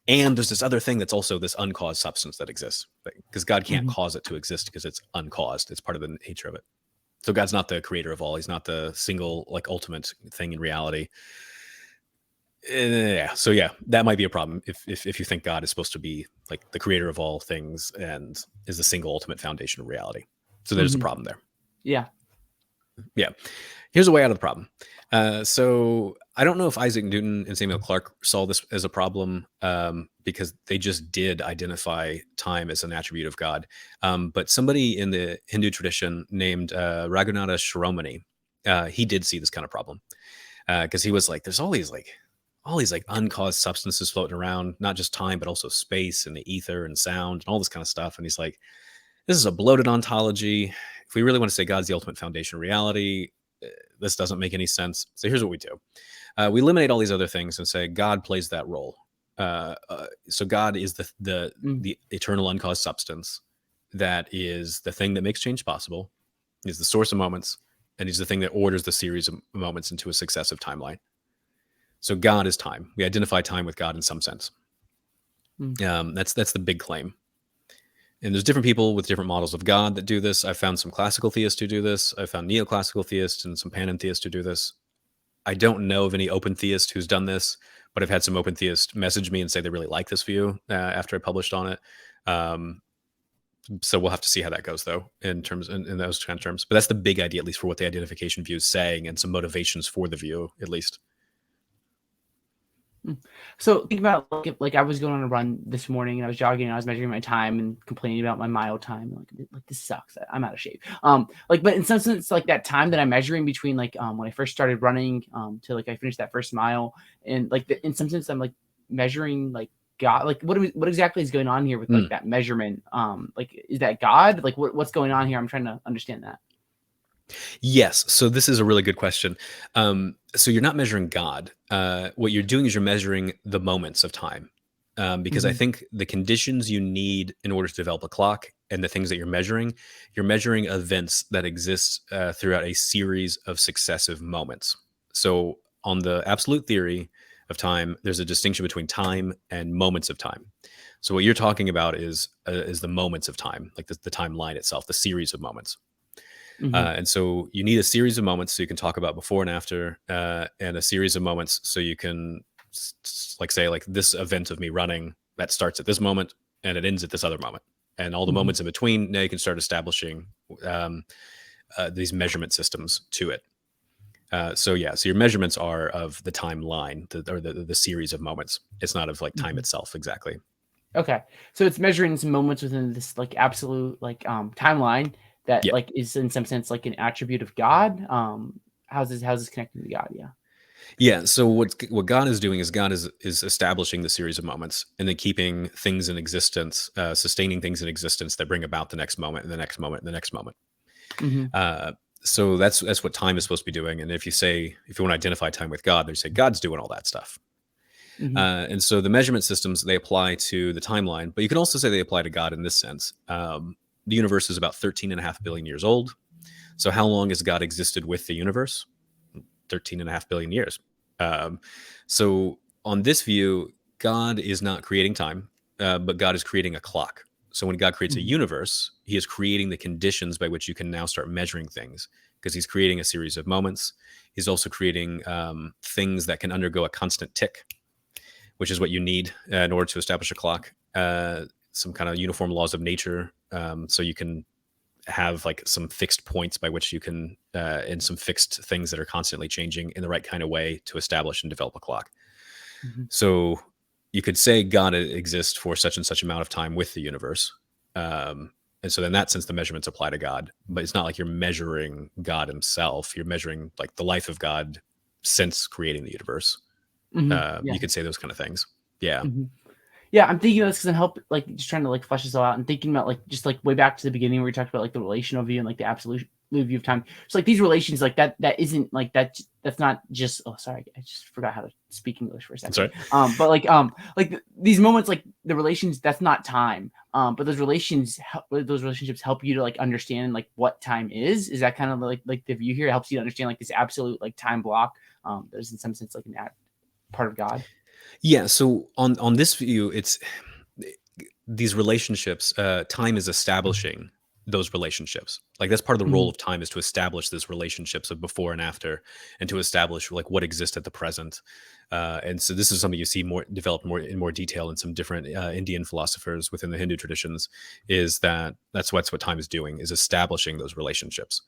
and there's this other thing that's also this uncaused substance that exists, because God can't cause it to exist because it's uncaused. It's part of the nature of it. So God's not the creator of all. He's not the single like ultimate thing in reality. So that might be a problem if you think God is supposed to be like the creator of all things and is the single ultimate foundation of reality. So there's a problem there. Yeah. Here's a way out of the problem. So I don't know if Isaac Newton and Samuel Clarke saw this as a problem because they just did identify time as an attribute of God. But somebody in the Hindu tradition named Raghunatha Shiromani, he did see this kind of problem because he was like, there's all these like all these like uncaused substances floating around, not just time, but also space and the ether and sound and all this kind of stuff. And he's like, this is a bloated ontology. If we really want to say God's the ultimate foundation of reality, this doesn't make any sense. So here's what we do. We eliminate all these other things and say God plays that role. So God is the eternal uncaused substance that is the thing that makes change possible. He's the source of moments, and he's the thing that orders the series of moments into a successive timeline. So God is time. We identify time with God in some sense. That's the big claim. And there's different people with different models of God that do this. I've found some classical theists who do this. I've found neoclassical theists and some panentheists who do this. I don't know of any open theist who's done this, but I've had some open theists message me and say they really like this view after I published on it. So we'll have to see how that goes, though, in those kind of terms. But that's the big idea, at least for what the identification view is saying, and some motivations for the view, at least. So think about like I was going on a run this morning and I was jogging and I was measuring my time and complaining about my mile time. Like this sucks. I'm out of shape. But in some sense, like that time that I'm measuring between like when I first started running to like I finished that first mile, and like in some sense I'm like measuring like God. Like what exactly is going on here with like that measurement? Like is that God? Like what's going on here? I'm trying to understand that. Yes. So this is a really good question. So you're not measuring God. What you're doing is you're measuring the moments of time. Because I think the conditions you need in order to develop a clock and the things that you're measuring events that exist throughout a series of successive moments. So on the absolute theory of time, there's a distinction between time and moments of time. So what you're talking about is the moments of time, like the timeline itself, the series of moments. And so you need a series of moments so you can talk about before and after, and a series of moments so you can like say like this event of me running that starts at this moment and it ends at this other moment, and all the moments in between. Now you can start establishing these measurement systems to it. So your measurements are of the timeline, the series of moments. It's not of like time itself exactly. Okay, so it's measuring some moments within this like absolute like timeline that like is in some sense like an attribute of God. How's this connected to God? Yeah. So what God is doing is God is establishing the series of moments and then keeping things in existence, sustaining things in existence that bring about the next moment and the next moment and the next moment. So that's what time is supposed to be doing. And if you want to identify time with God, they say God's doing all that stuff. And so the measurement systems, they apply to the timeline, but you can also say they apply to God in this sense. The universe is about 13.5 billion years old. So how long has God existed with the universe? 13.5 billion years. So on this view, God is not creating time, but God is creating a clock. So when God creates a universe, he is creating the conditions by which you can now start measuring things, because he's creating a series of moments. He's also creating things that can undergo a constant tick, which is what you need in order to establish a clock. Some kind of uniform laws of nature. So you can have like some fixed points by which you can, and some fixed things that are constantly changing in the right kind of way to establish and develop a clock. So you could say God exists for such and such amount of time with the universe. And so in that sense, the measurements apply to God, but it's not like you're measuring God himself. You're measuring like the life of God since creating the universe. You could say those kind of things. Yeah. Yeah, I'm thinking of this because I'm just trying to like flesh this all out and thinking about like just like way back to the beginning where we talked about like the relational view and like the absolute view of time. So like these relations like that isn't like that's not just I just forgot how to speak English for a second. Sorry. But these moments, like the relations, that's not time. But those relationships help you to like understand like what time is. Is that kind of like the view here? It helps you to understand like this absolute like time block. There's in some sense like part of God. Yeah. So on this view, it's these relationships. Time is establishing those relationships. Like that's part of the role of time, is to establish these relationships of before and after, and to establish like what exists at the present. And so this is something you see developed in more detail in some different Indian philosophers within the Hindu traditions. Is that's what time is doing, is establishing those relationships.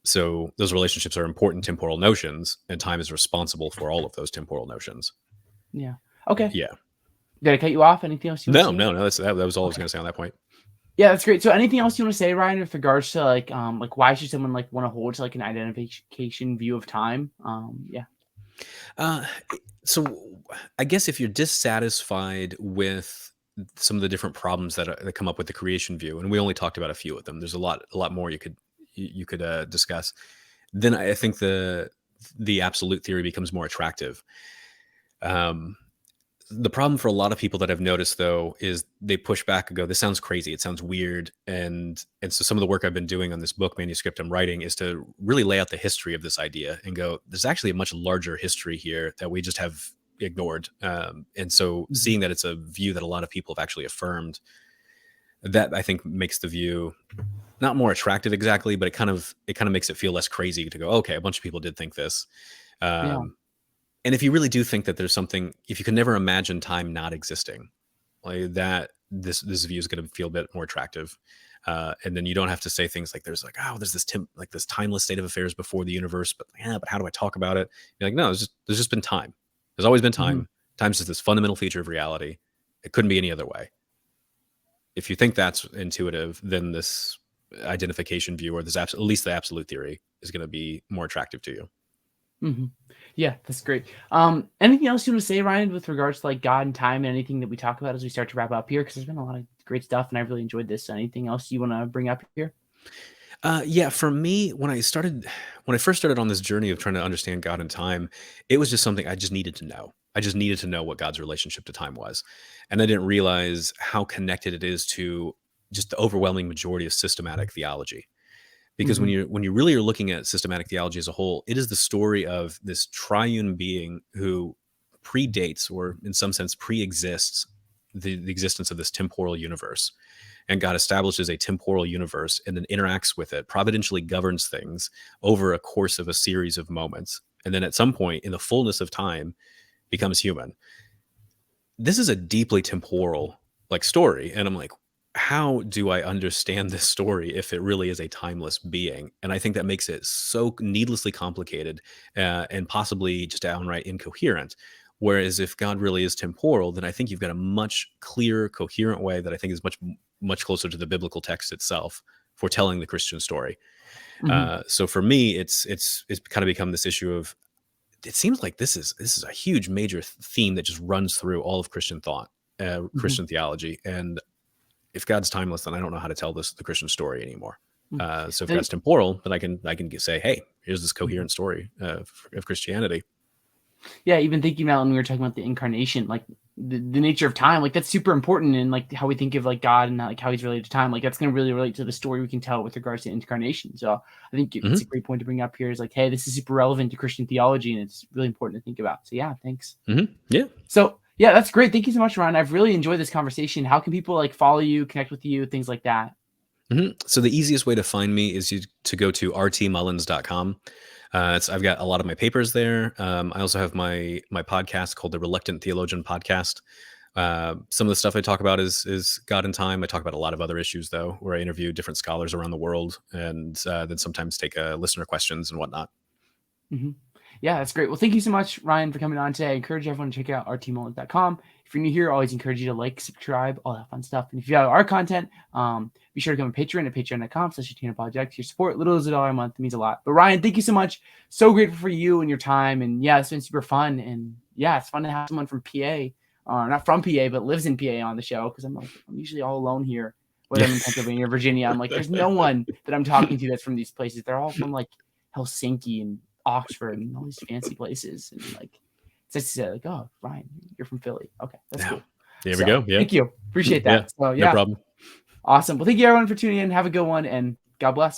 So those relationships are important temporal notions, and time is responsible for all of those temporal notions. Yeah. Okay. Yeah. Did I cut you off? Anything else? No. That was all I was going to say on that point. Yeah, that's great. So anything else you want to say, Ryan, with regards to like why should someone like want to hold to like an identification view of time? Yeah. Uh, so I guess if you're dissatisfied with some of the different problems that come up with the creation view, and we only talked about a few of them, there's a lot more you could discuss. Then I think the absolute theory becomes more attractive. Um, the problem for a lot of people that I've noticed though is they push back and go, "This sounds crazy. It sounds weird." And so some of the work I've been doing on this book manuscript I'm writing is to really lay out the history of this idea and go, "There's actually a much larger history here that we just have ignored." And so Mhm. seeing that it's a view that a lot of people have actually affirmed, that I think makes the view not more attractive exactly, but it kind of makes it feel less crazy to go, "Okay, a bunch of people did think this." Yeah. Um, and if you really do think that there's something, if you can never imagine time not existing, like that, this view is going to feel a bit more attractive. And then you don't have to say things like there's this timeless state of affairs before the universe, but yeah, but how do I talk about it? You're like, no, there's just been time. There's always been Mhm. time. Time's just this fundamental feature of reality. It couldn't be any other way. If you think that's intuitive, then this identification view, or at least the absolute theory, is going to be more attractive to you. Mhm. Yeah, that's great. Anything else you want to say, Ryan, with regards to like God and time and anything that we talk about as we start to wrap up here? Because there's been a lot of great stuff, and I really enjoyed this. Anything else you want to bring up here? Yeah, for me, when I first started on this journey of trying to understand God and time, it was just something I just needed to know. I just needed to know what God's relationship to time was. And I didn't realize how connected it is to just the overwhelming majority of systematic theology. Because when Hmm. you really are looking at systematic theology as a whole, it is the story of this triune being who predates, or in some sense pre-exists, the existence of this temporal universe. And God establishes a temporal universe and then interacts with it, providentially governs things over a course of a series of moments. And then at some point in the fullness of time becomes human. This is a deeply temporal story. And I'm like, how do I understand this story if it really is a timeless being? And I think that makes it so needlessly complicated, and possibly just downright incoherent. Whereas if God really is temporal, then I think you've got a much clearer, coherent way that I think is much closer to the biblical text itself for telling the Christian story. Hmm. So for me, it's kind of become this issue of, it seems like this is a huge major theme that just runs through all of Christian thought, Hmm. Christian theology. And if God's timeless, then I don't know how to tell the Christian story anymore. So if God's temporal, then I can say, hey, here's this Mhm. coherent story of Christianity. Yeah, even thinking about when we were talking about the incarnation, like the nature of time, like that's super important in like how we think of like God and like how he's related to time. Like that's going to really relate to the story we can tell with regards to incarnation. So I think it's a Hmm. great point to bring up here. Is like, hey, this is super relevant to Christian theology, and it's really important to think about. So yeah, thanks. Hmm. Yeah. So yeah, that's great. Thank you so much, Ryan. I've really enjoyed this conversation. How can people like follow you, connect with you, things like that? So the easiest way to find me is to go to rtmullins.com. I've got a lot of my papers there. I also have my podcast called the Reluctant Theologian Podcast. Some of the stuff I talk about is God and time. I talk about a lot of other issues though, where I interview different scholars around the world, and then sometimes take listener questions and whatnot. Hmm. Yeah, that's great. Well, thank you so much, Ryan, for coming on today. I encourage everyone to check out rtmullins.com. If you're new here, I always encourage you to like, subscribe, all that fun stuff. And if you have our content, be sure to become a patron at patreon.com/Apologetics. Your support, little as $1 a month, means a lot. But Ryan, thank you so much. So grateful for you and your time. And yeah, it's been super fun. And yeah, it's fun to have someone from PA, not from PA, but lives in PA on the show, because I'm usually all alone here, whether I'm in Pennsylvania or Virginia. I'm like, there's no one that I'm talking to that's from these places. They're all from like Helsinki and Oxford and all these fancy places. And like, it's just to say, like, oh, Ryan, you're from Philly. Okay, that's Yeah. cool. There we So go. Yeah. thank you. Appreciate Yeah. that. So No yeah, problem. awesome. Well, thank you everyone for tuning in. Have a good one and God bless.